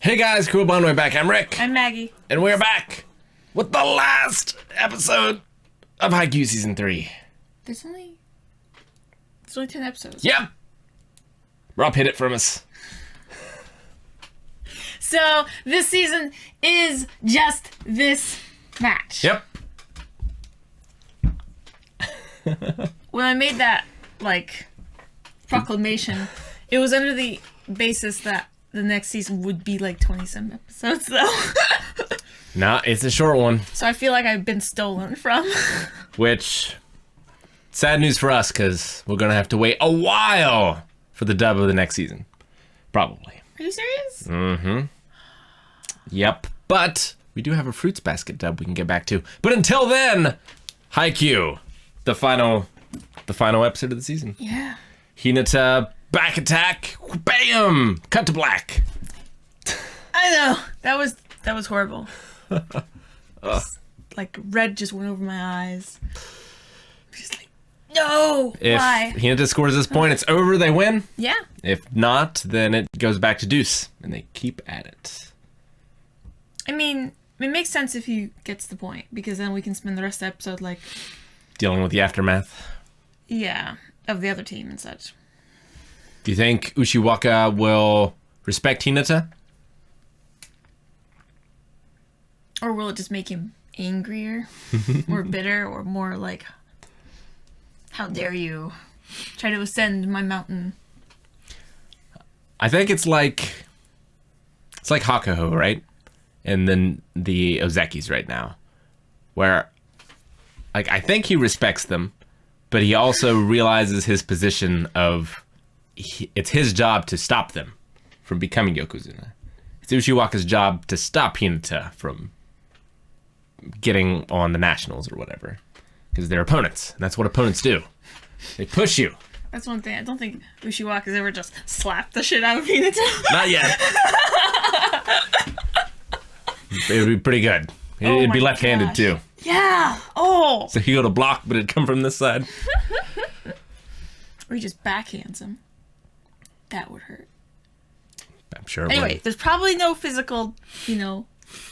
Hey guys, cool bond way back. I'm Rick. I'm Maggie. And we're back with the last episode of Haikyuu Season 3. There's only 10 episodes. Yep. Rob hid it from us. So, this season is just this match. Yep. When I made that, proclamation, it was under the basis that the next season would be 20-some episodes, though. Nah, it's a short one. So I feel like I've been stolen from. Which, sad news for us, because we're going to have to wait a while for the dub of the next season. Probably. Are you serious? Mm-hmm. Yep. But we do have a Fruits Basket dub we can get back to. But until then, Haikyuu, the final episode of the season. Yeah. Hinata, back attack, bam! Cut to black. I know. That was horrible. Red just went over my eyes. Just no! Why? If Hinata scores this point, it's over, they win. Yeah. If not, then it goes back to deuce, and they keep at it. I mean, it makes sense if he gets the point, because then we can spend the rest of the episode, dealing with the aftermath. yeah, of the other team and such. Do you think Ushiwaka will respect Hinata? Or will it just make him angrier, or bitter, or more how dare you try to ascend my mountain? I think it's like Hakuho, right? And then the Ozekis right now, where I think he respects them, but he also realizes his position of it's his job to stop them from becoming Yokozuna. It's Ushiwaka's job to stop Hinata from getting on the nationals or whatever, because they're opponents, and that's what opponents do. They push you. That's one thing. I don't think Ushiwaka's ever just slapped the shit out of Hinata. Not yet. It would be pretty good. It'd be left-handed too. Yeah. Oh. So he go to block, but it'd come from this side. Or he just backhands him. That would hurt. I'm sure it Anyway, would. there's probably no physical,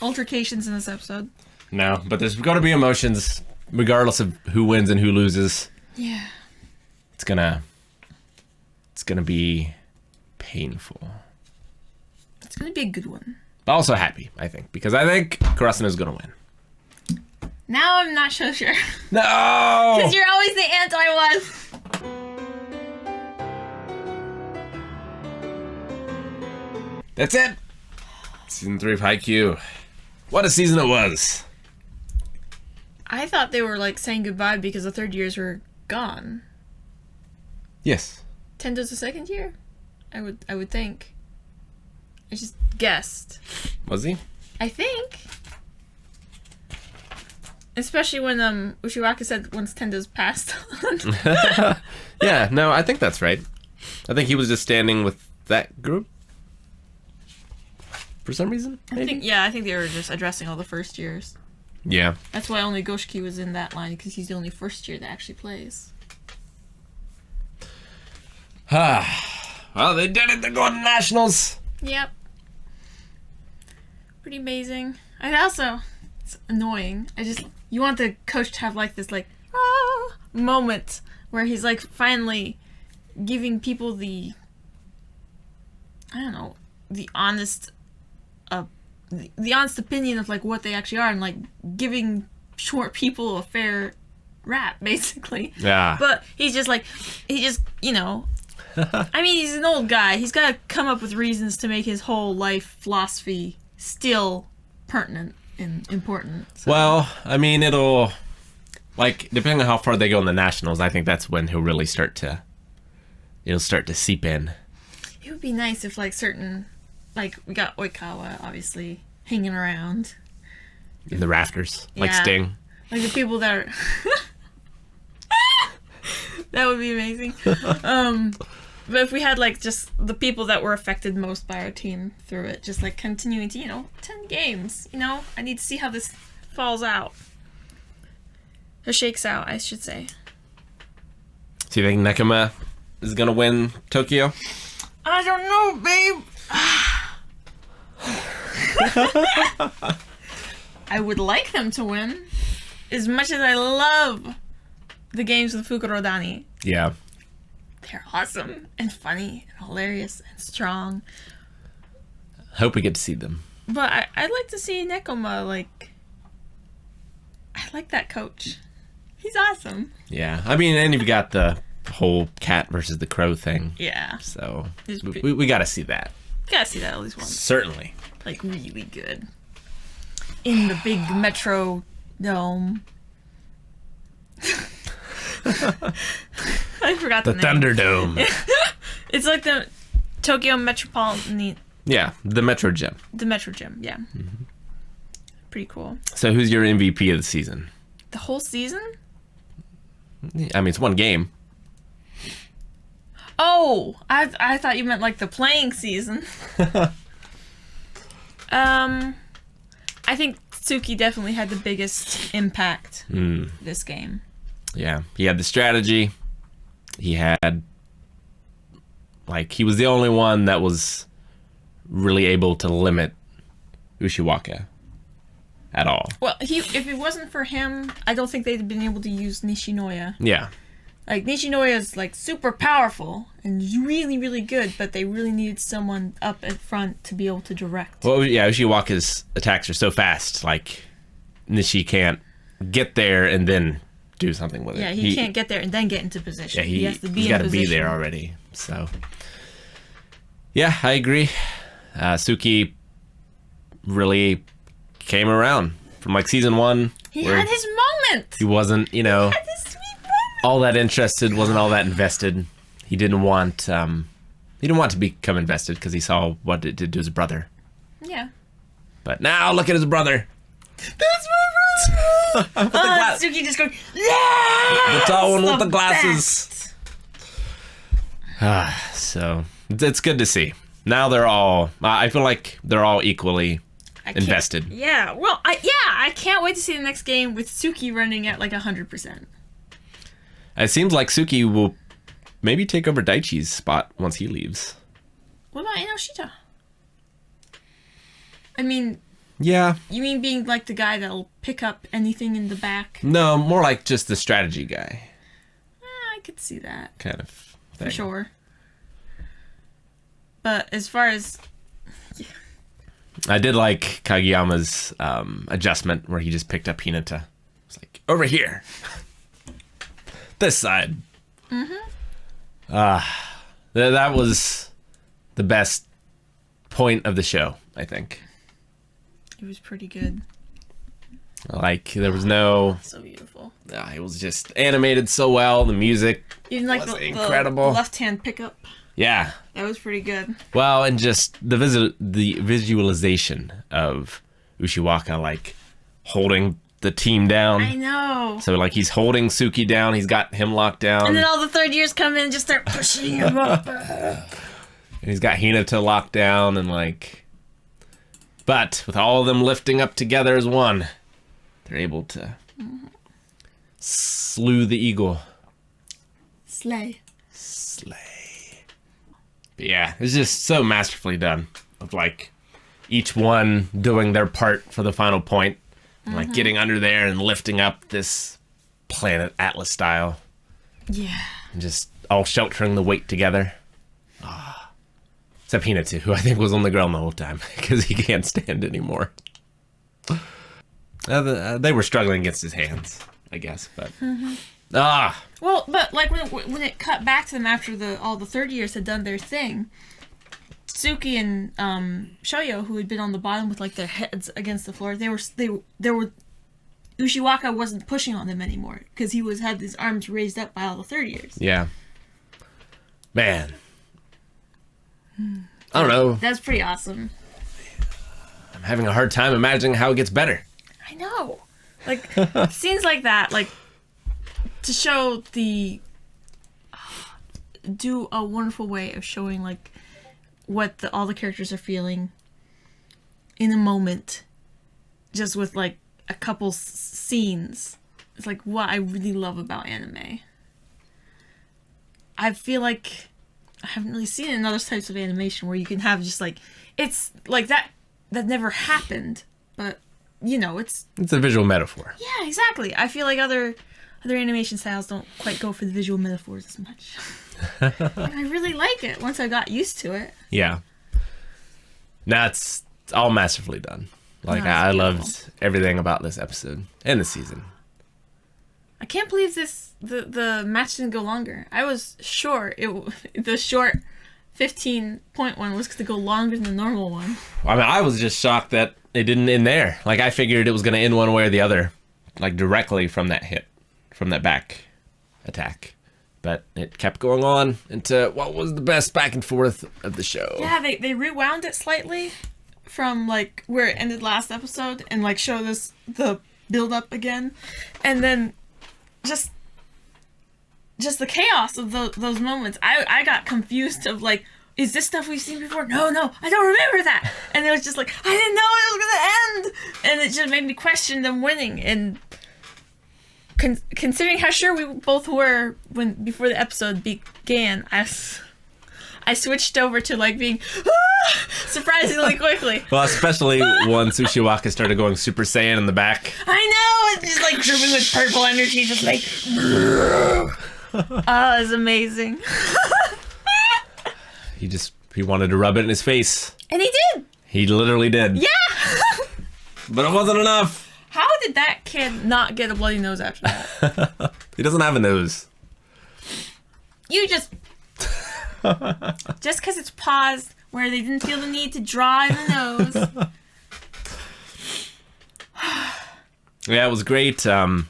altercations in this episode. No, but there's going to be emotions, regardless of who wins and who loses. Yeah. It's gonna be painful. It's gonna be a good one. But also happy, I think, because I think Kurasuno's gonna win. Now I'm not so sure. No! Because you're always the anti-one. That's it. Season 3 of Haikyuu. What a season it was. I thought they were saying goodbye because the third years were gone. Yes. Tendo's the second year? I would think. I just guessed. Was he? I think. Especially when Ushiwaka said once Tendo's passed on. Yeah, no, I think that's right. I think he was just standing with that group. For some reason, maybe? I think they were just addressing all the first years. Yeah. That's why only Goshiki was in that line, because he's the only first year that actually plays. Well, they did it. They're going to nationals. Yep. Pretty amazing. And also, it's annoying. You want the coach to have this moment where he's finally giving people the honest the honest opinion of what they actually are, and giving short people a fair rap, basically. Yeah. But he's just I mean, he's an old guy. He's got to come up with reasons to make his whole life philosophy still pertinent and important. So. Well, I mean, it'll depending on how far they go in the nationals, I think that's when it'll start to seep in. It would be nice if certain we got Oikawa obviously hanging around In the rafters. Like Yeah. Sting. the people that are that would be amazing. But if we had just the people that were affected most by our team through it, just continuing to 10 games, I need to see how this falls out or shakes out, I should say. So you think Nekama is gonna win Tokyo? I don't know, babe. I would like them to win. As much as I love the games with Fukurodani, Yeah. they're awesome and funny and hilarious and strong. Hope we get to see them. But I'd like to see Nekoma, like... I like that coach. He's awesome. Yeah. I mean, and you've got the whole cat versus the crow thing. Yeah. So It's we got to see that. Gotta see that at least once. Certainly. Like, really good. In the big Metro Dome. I forgot the The name. Thunderdome. It's like the Tokyo Metropolitan... Yeah, the Metro Gym. The Metro Gym, yeah. Pretty cool. So who's your MVP of the season? The whole season? I mean, it's one game. Oh, I thought you meant like the playing season. I think Tsuki definitely had the biggest impact this game. Yeah, he had the strategy. He had, like, he was the only one that was really able to limit Ushiwaka at all. Well, if it wasn't for him, I don't think they'd been able to use Nishinoya. Yeah. Like, Nishinoya's, like, super powerful and really, really good, but they really needed someone up at front to be able to direct. Well, yeah, Ushiwaka's attacks are so fast, like, Nishi can't get there and then do something with it. Yeah, he can't get there and then get into position. Yeah, he has to be he's in got to position. be there already. So, yeah, I agree. Suki really came around from, like, season 1. He where had his moment! he wasn't, He had his sweet moment! all that interested, wasn't all that invested. He didn't want to become invested because he saw what it did to his brother. Yeah. But now look at his brother. That's my brother! Suki just going, yeah! The tall one with the best. glasses. So it's good to see. Now they're all. I feel like they're all equally invested. Yeah. Well, I can't wait to see the next game with Suki running at like 100%. It seems like Suki will maybe take over Daichi's spot once he leaves. What about Inoshita? I mean, Yeah. you mean being like the guy that'll pick up anything in the back? No, more like just the strategy guy I could see that. kind of thing. For sure. But as far as... I did like Kageyama's adjustment where he just picked up Hinata. It's like, over here. This side. That was the best point of the show, I think. It was pretty good. Like, there was no... So beautiful. it was just animated so well. The music Even like was the incredible. left-hand pickup. Yeah. That was pretty good. Well, and just the visualization of Ushiwaka, like, holding the team down. I know. So, like, he's holding Suki down. He's got him locked down. And then all the third years come in and just start pushing him up. And he's got Hinata locked down and, like... But with all of them lifting up together as one, they're able to slew the eagle. Slay. But yeah, it's just so masterfully done. Of, like, each one doing their part for the final point. And, like, getting under there and lifting up this planet Atlas style. Yeah. And just all sheltering the weight together. Except Hinata, who I think was on the ground the whole time because he can't stand anymore. They were struggling against his hands, I guess, but Well, but like when it cut back to them after all the third years had done their thing, Tsuki and Shoyo, who had been on the bottom with like their heads against the floor, they were Ushiwaka wasn't pushing on them anymore because he had his arms raised up by all the third years. yeah, man. I don't know. That's pretty awesome. I'm having a hard time imagining how it gets better. I know. Like, scenes like that, like, to show do a wonderful way of showing, like, what all the characters are feeling in a moment, just with, like, a couple scenes. It's, like, what I really love about anime. I feel like I haven't really seen it in other types of animation where you can have just, like, it's, like, that that never happened, but it's a visual metaphor. Yeah, exactly. I feel like other animation styles don't quite go for the visual metaphors as much. And I really like it once I got used to it. Yeah. Now it's all masterfully done. Like, No, it's I beautiful. loved everything about this episode and the season. I can't believe the match didn't go longer. I was sure the short 15-point one was going to go longer than the normal one. I mean, I was just shocked that it didn't end there. Like, I figured it was going to end one way or the other, like directly from that hit, from that back attack. But it kept going on into what was the best back and forth of the show. Yeah, they rewound it slightly from like where it ended last episode and like showed us the build up again, and then just the chaos of those moments. I got confused of like, is this stuff we've seen before? No, I don't remember that. And it was just like, I didn't know it was gonna end, and it just made me question them winning. And considering how sure we both were before the episode began, I switched over to like being surprisingly quickly. Well, especially when Tsushiwaka started going Super Saiyan in the back. I know, it's just like dripping with purple energy, just like. Oh, it's amazing. He wanted to rub it in his face. And he did. He literally did. Yeah. But it wasn't enough. How did that kid not get a bloody nose after that? He doesn't have a nose. You just because it's paused where they didn't feel the need to draw in the nose. Yeah, it was great. I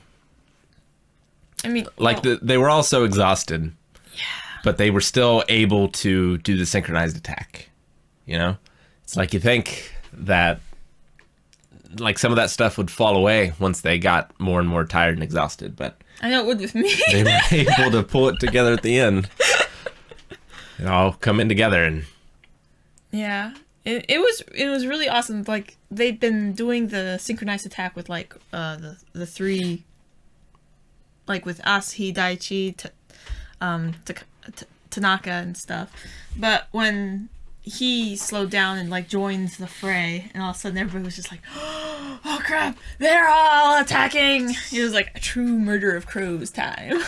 mean, Like, they were all so exhausted. Yeah. But they were still able to do the synchronized attack. You know? It's like you think that, like, some of that stuff would fall away once they got more and more tired and exhausted. But I know it would with me. they were able to pull it together at the end. It all come in together. And Yeah. It was really awesome. Like, they'd been doing the synchronized attack with, like, the three, like, with Asahi, Daichi, Tanaka, and stuff. But when he slowed down and, like, joined the fray, and all of a sudden everybody was just like, oh, crap, they're all attacking! It was, like, a true murder of crows time.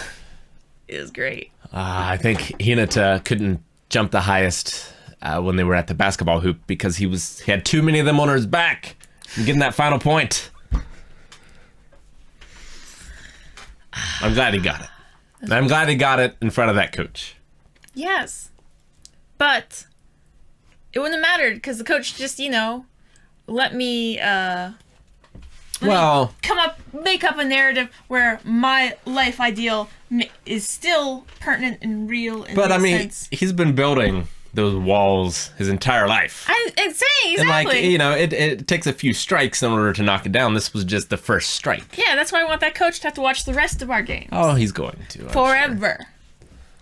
It was great. I think Hinata couldn't jump the highest when they were at the basketball hoop because he had too many of them on his back and getting that final point. I'm glad he got it. And I'm glad he got it in front of that coach. Yes. But it wouldn't have mattered because the coach just, let me make up a narrative where my life ideal is still pertinent and real. But I mean, he's been building those walls his entire life. It's saying And exactly. like, it takes a few strikes in order to knock it down. This was just the first strike. Yeah, that's why I want that coach to have to watch the rest of our games. Oh, he's going to. I'm forever. Sure.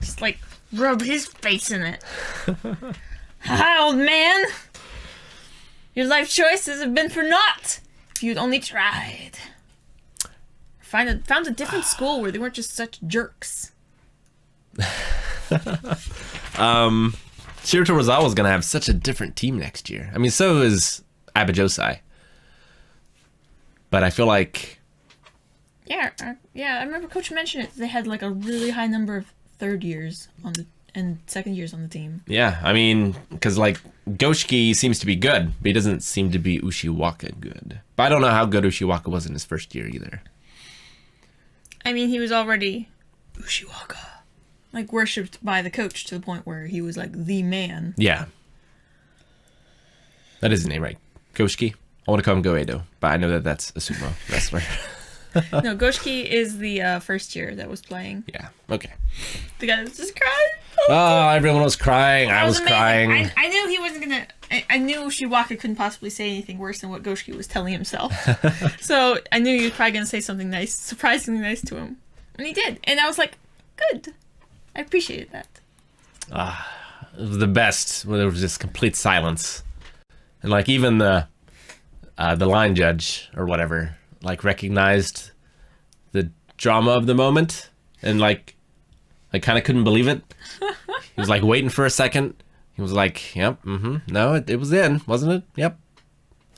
Just like rub his face in it. Hi, old man. Your life choices have been for naught. If you'd only tried. Found a different school where they weren't just such jerks. Shirato Rozawa's going to have such a different team next year. I mean, so is Abajosai. But I feel like... Yeah, I remember Coach mentioned it. They had like a really high number of third years and second years on the team. Yeah, I mean, because like Goshiki seems to be good, but he doesn't seem to be Ushiwaka good. But I don't know how good Ushiwaka was in his first year either. I mean, he was already Ushiwaka. Like, worshipped by the coach to the point where he was, like, the man. Yeah. That is his name, right? Goshiki? I want to call him Goedo, but I know that that's a sumo wrestler. No, Goshiki is the first year that was playing. Yeah, okay. The guy that was just crying. Oh, everyone was crying. I was crying. I knew he wasn't going to... I knew Shiwaka couldn't possibly say anything worse than what Goshiki was telling himself. So I knew he was probably going to say something nice, surprisingly nice to him. And he did. And I was like, good. I appreciated that. It was the best when there was just complete silence. And like even the line judge or whatever, like recognized the drama of the moment and like kind of couldn't believe it. He was like waiting for a second. He was like, yep, no, it was in, wasn't it? Yep.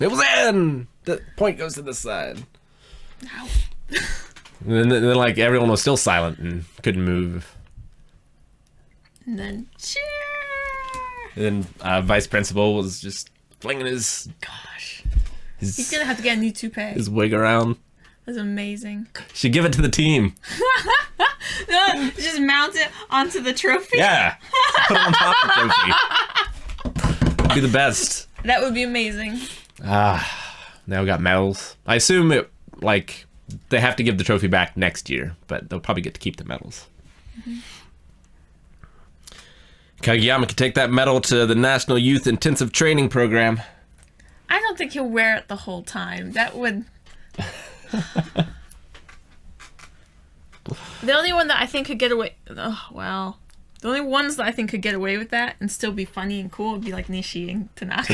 It was in! The point goes to the side. Ow. And then, like, everyone was still silent and couldn't move. And then cheer. And then vice principal was just flinging his Gosh. He's gonna have to get a new toupee. his wig around. That's amazing. Should give it to the team. Just mount it onto the trophy. Yeah. Put it on top of the trophy. Be the best. That would be amazing. Now we got medals. I assume it, like, they have to give the trophy back next year, but they'll probably get to keep the medals. Mm-hmm. Kageyama can take that medal to the National Youth Intensive Training Program. I don't think he'll wear it the whole time. That would... The only one that I think could get away... Oh, well... The only ones that I think could get away with that and still be funny and cool would be like Nishi and Tanaka.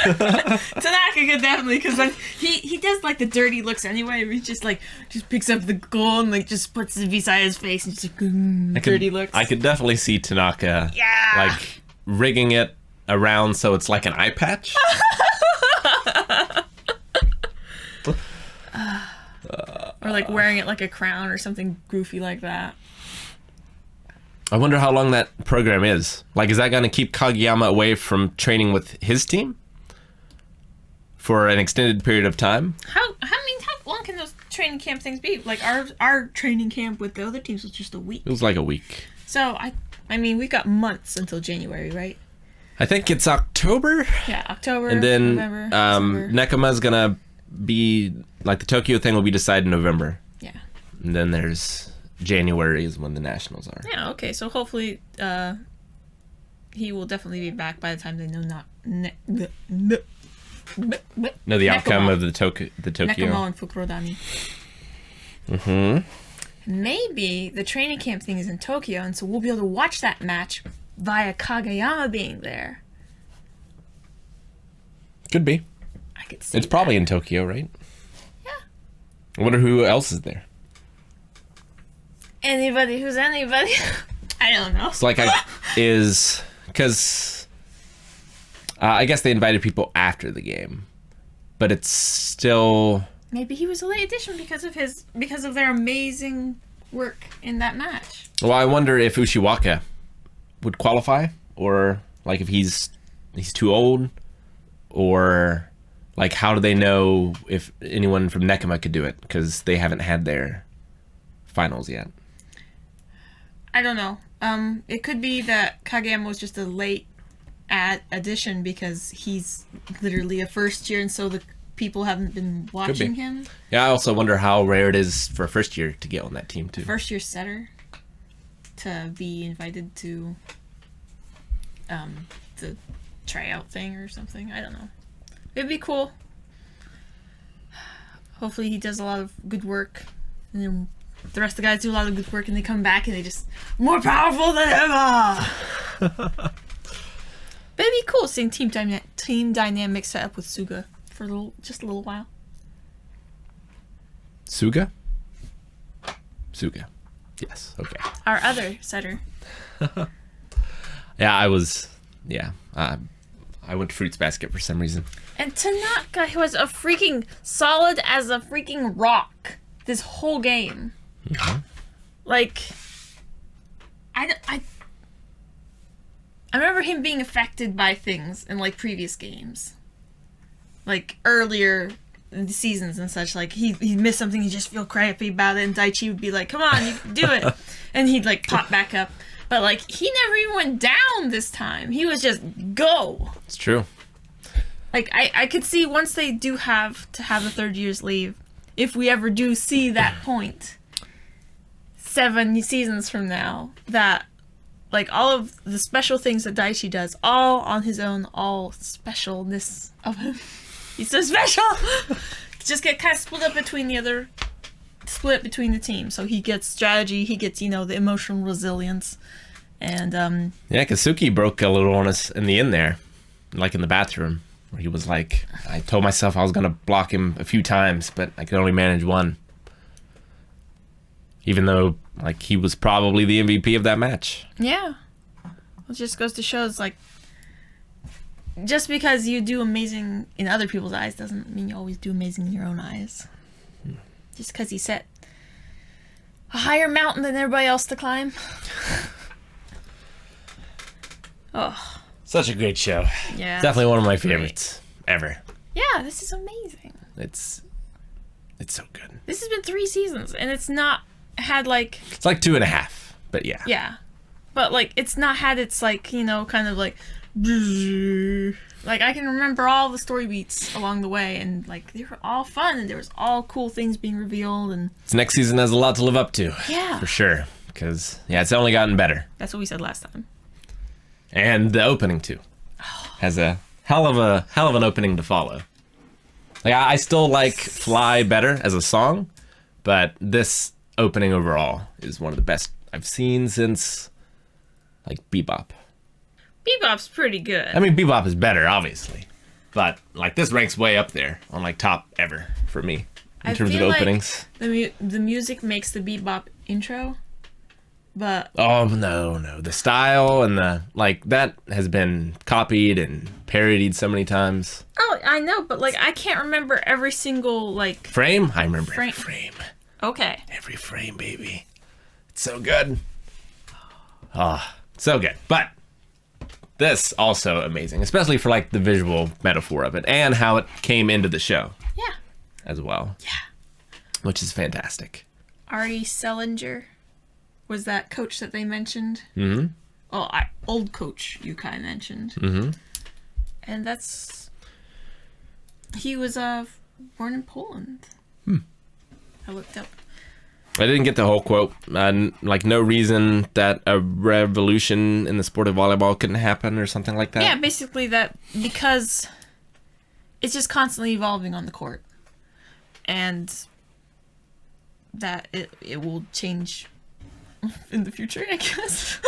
Tanaka could definitely, because like he does like the dirty looks anyway. Where he just picks up the goal and like just puts it beside his face and just like dirty looks. I could definitely see Tanaka like rigging it around so it's like an eye patch. Or like wearing it like a crown or something goofy like that. I wonder how long that program is. Like, is that going to keep Kageyama away from training with his team for an extended period of time? How long can those training camp things be? Like our training camp with the other teams was just a week. It was like a week. So I mean we've got months until January, right? I think it's October. Yeah, October. And then November, December. Nekama's gonna be like the Tokyo thing will be decided in November. Yeah. And then there's January is when the nationals are. Yeah. Okay. So hopefully, he will definitely be back by the time they know the outcome of the Tokyo. Nekama and Fukurodani. Mm-hmm. Maybe the training camp thing is in Tokyo, and so we'll be able to watch that match via Kageyama being there. Could be. I could see. It's probably in Tokyo, right? Yeah. I wonder who else is there. Anybody who's anybody. I don't know. It's like because I guess they invited people after the game, but it's still. Maybe he was a late addition because of their amazing work in that match. Well, I wonder if Ushiwaka would qualify, or like if he's too old, or like how do they know if anyone from Nekama could do it because they haven't had their finals yet. I don't know. It could be that Kageyama was just a late addition because he's literally a first year, and so the people haven't been watching him. Yeah, I also wonder how rare it is for a first year to get on that team too. First year setter to be invited to the tryout thing or something. I don't know. It'd be cool. Hopefully he does a lot of good work, and then the rest of the guys do a lot of good work, and they come back and they just more powerful than ever. But it'd be cool seeing team dynamics set up with Suga for just a little while. Suga? Yes. Okay. Our other setter. Yeah, I was. Yeah, I went to Fruits Basket for some reason. And Tanaka was a freaking solid as a freaking rock this whole game. Mm-hmm. Like, I remember him being affected by things in like previous games, like earlier in the seasons and such. Like he'd miss something, he'd just feel crappy about it, and Daichi would be like, "Come on, you can do it," and he'd like pop back up. But like he never even went down this time. He was just go. It's true. Like I could see once they do have to have a third year's leave, if we ever do see that point, 7 seasons from now, that like all of the special things that Daichi does, all on his own, all specialness of him. He's so special. Just get kind of split between the team. So he gets strategy, he gets, the emotional resilience, and yeah, Kazuki broke a little on us in the end there, like in the bathroom, where he was like, I told myself I was gonna block him a few times, but I could only manage one. Even though, like, he was probably the MVP of that match. Yeah. It just goes to show, it's like, just because you do amazing in other people's eyes doesn't mean you always do amazing in your own eyes. Just because you set a higher mountain than everybody else to climb. Oh. Such a great show. Yeah. Definitely one of my favorites ever. Yeah, this is amazing. It's so good. This has been 3 seasons, and it's not had like... It's like 2.5, but yeah. Yeah. But like, it's not had its like, you know, kind of like... Like, I can remember all the story beats along the way, and like, they were all fun, and there was all cool things being revealed, and... This next season has a lot to live up to. Yeah. For sure. Because, yeah, it's only gotten better. That's what we said last time. And the opening, too. Has a hell of an opening to follow. Like, I still like Fly better as a song, but this opening overall is one of the best I've seen since, like, Bebop. Bebop's pretty good. I mean, Bebop is better, obviously. But, like, this ranks way up there on, like, top ever for me in terms of openings. Like the music makes the Bebop intro, but... Oh, no. The style and the, like, that has been copied and parodied so many times. Oh, I know, but, like, I can't remember every single, like... Frame? I remember every frame. Okay. Every frame, baby. It's so good. Oh, so good. But this also amazing, especially for, like, the visual metaphor of it and how it came into the show. Yeah. As well. Yeah. Which is fantastic. Ari Selinger was that coach that they mentioned. Mm-hmm. Oh, old coach you kind of mentioned. Mm-hmm. And that's... He was born in Poland. I looked up. I didn't get the whole quote. Like, no reason that a revolution in the sport of volleyball couldn't happen or something like that? Yeah, basically that because it's just constantly evolving on the court. And that it will change in the future, I guess.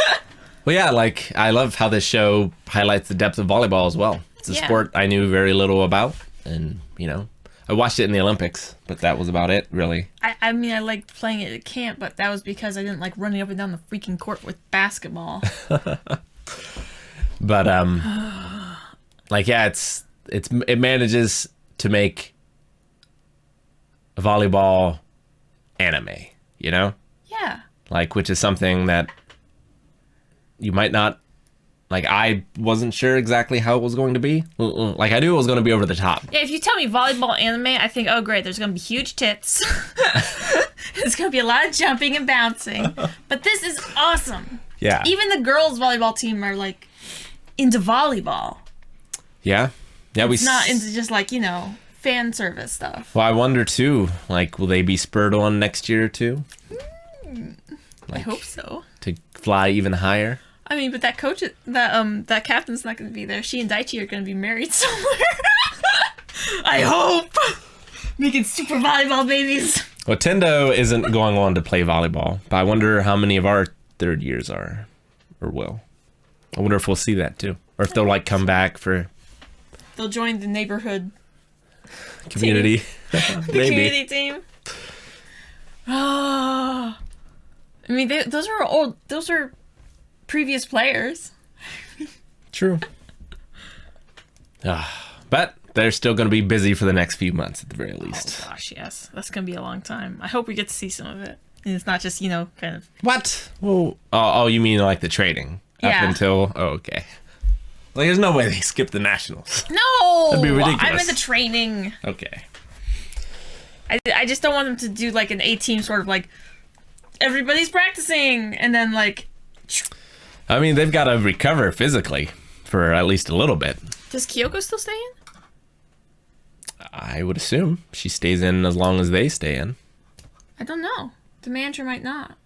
Well, yeah, like, I love how this show highlights the depth of volleyball as well. It's a sport I knew very little about, and, you know, I watched it in the Olympics, but that was about it, really. I mean, I liked playing it at camp, but that was because I didn't like running up and down the freaking court with basketball. But, like, yeah, it manages to make volleyball anime, you know? Yeah. Like, which is something that you might not... Like, I wasn't sure exactly how it was going to be. Like, I knew it was going to be over the top. Yeah, if you tell me volleyball anime, I think, oh, great, there's going to be huge tits. There's going to be a lot of jumping and bouncing. But this is awesome. Yeah. Even the girls' volleyball team are, like, into volleyball. Yeah. Yeah, it's not into just, like, you know, fan service stuff. Well, I wonder, too, like, will they be spurred on next year, too? I hope so. To fly even higher? I mean, but that coach, that captain's not going to be there. She and Daichi are going to be married somewhere. I hope. Making super volleyball babies. Well, Tendo isn't going on to play volleyball, but I wonder how many of our third years are, or will. I wonder if we'll see that too, or if they'll like come back for. They'll join the neighborhood community. The community team. Ah, I mean, those are old. Those are previous players. True. But they're still going to be busy for the next few months at the very least. Oh gosh, yes. That's going to be a long time. I hope we get to see some of it. And it's not just, you know, kind of... What? Well, oh, you mean like the trading? Yeah. Up until... Oh, okay. Like, there's no way they skip the Nationals. No! That'd be ridiculous. I'm in the training. Okay. I just don't want them to do, like, an A-team sort of, like, everybody's practicing, and then, like... I mean, they've got to recover physically for at least a little bit. Does Kyoko still stay in? I would assume she stays in as long as they stay in. I don't know. The manager might not.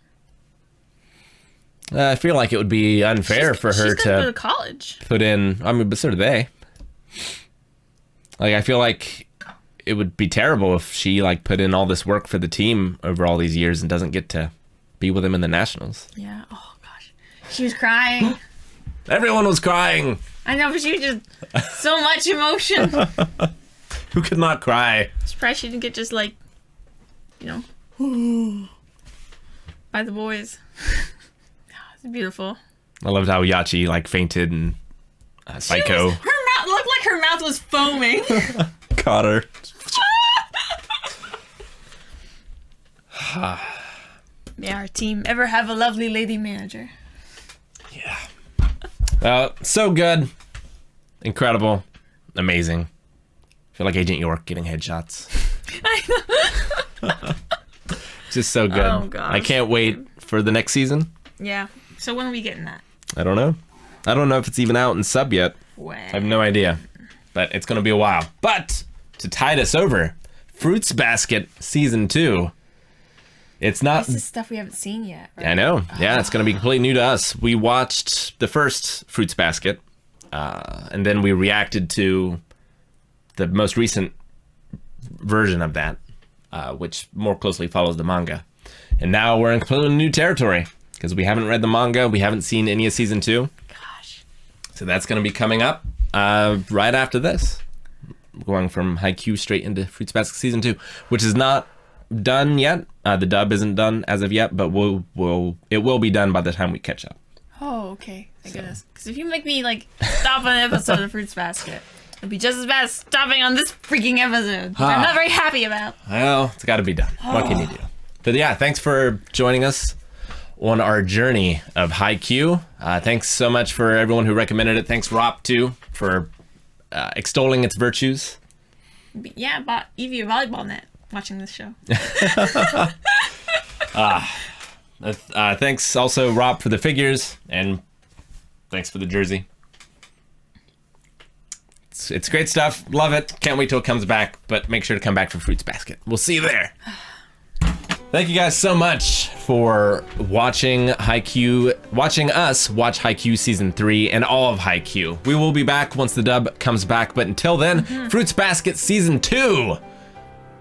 I feel like it would be unfair for her to go to college. Put in. I mean, but so do they. Like, I feel like it would be terrible if she like put in all this work for the team over all these years and doesn't get to be with them in the Nationals. Yeah. Oh gosh, she was crying. Everyone was crying. I know, but she was just so much emotion. Who could not cry? Surprised she didn't get just like, you know, by the boys. It's beautiful. I loved how Yachi like fainted and Psycho. Her mouth like her mouth was foaming. Caught her. May our team ever have a lovely lady manager. Yeah. So good. Incredible. Amazing. I feel like Agent York getting headshots. I know. Just so good. Oh, gosh. I can't wait for the next season. Yeah. So when are we getting that? I don't know. I don't know if it's even out in sub yet. When? I have no idea. But it's going to be a while. But to tide us over, Fruits Basket Season 2. It's not... This is stuff we haven't seen yet, right? I know. Yeah, it's going to be completely new to us. We watched the first Fruits Basket, and then we reacted to the most recent version of that, which more closely follows the manga. And now we're in completely new territory, because we haven't read the manga, we haven't seen any of Season 2. Gosh. So that's going to be coming up right after this. Going from Haikyuu straight into Fruits Basket Season 2, which is not done yet. The dub isn't done as of yet, but it will be done by the time we catch up. Oh, okay. Thank goodness. Because if you make me, like, stop on an episode of Fruits Basket, it'd be just as bad as stopping on this freaking episode, which I'm not very happy about. Well, it's got to be done. What can you do? But yeah, thanks for joining us on our journey of Haikyuu. Thanks so much for everyone who recommended it. Thanks, Rop, too, for extolling its virtues. Yeah, I bought Evie a volleyball net watching this show. Thanks also, Rob, for the figures, and thanks for the jersey. It's great stuff. Love it. Can't wait till it comes back, but make sure to come back for Fruits Basket. We'll see you there. Thank you guys so much for watching Haikyuu, watching us watch Haikyuu Season 3 and all of Haikyuu. We will be back once the dub comes back, but until then, Fruits Basket Season 2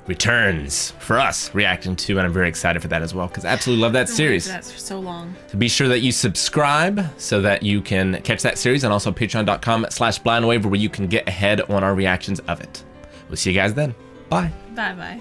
returns for us reacting to, and I'm very excited for that as well, because I absolutely love that series. That's for so long. So be sure that you subscribe so that you can catch that series, and also patreon.com/blindwave where you can get ahead on our reactions of it. We'll see you guys then. Bye. Bye-bye.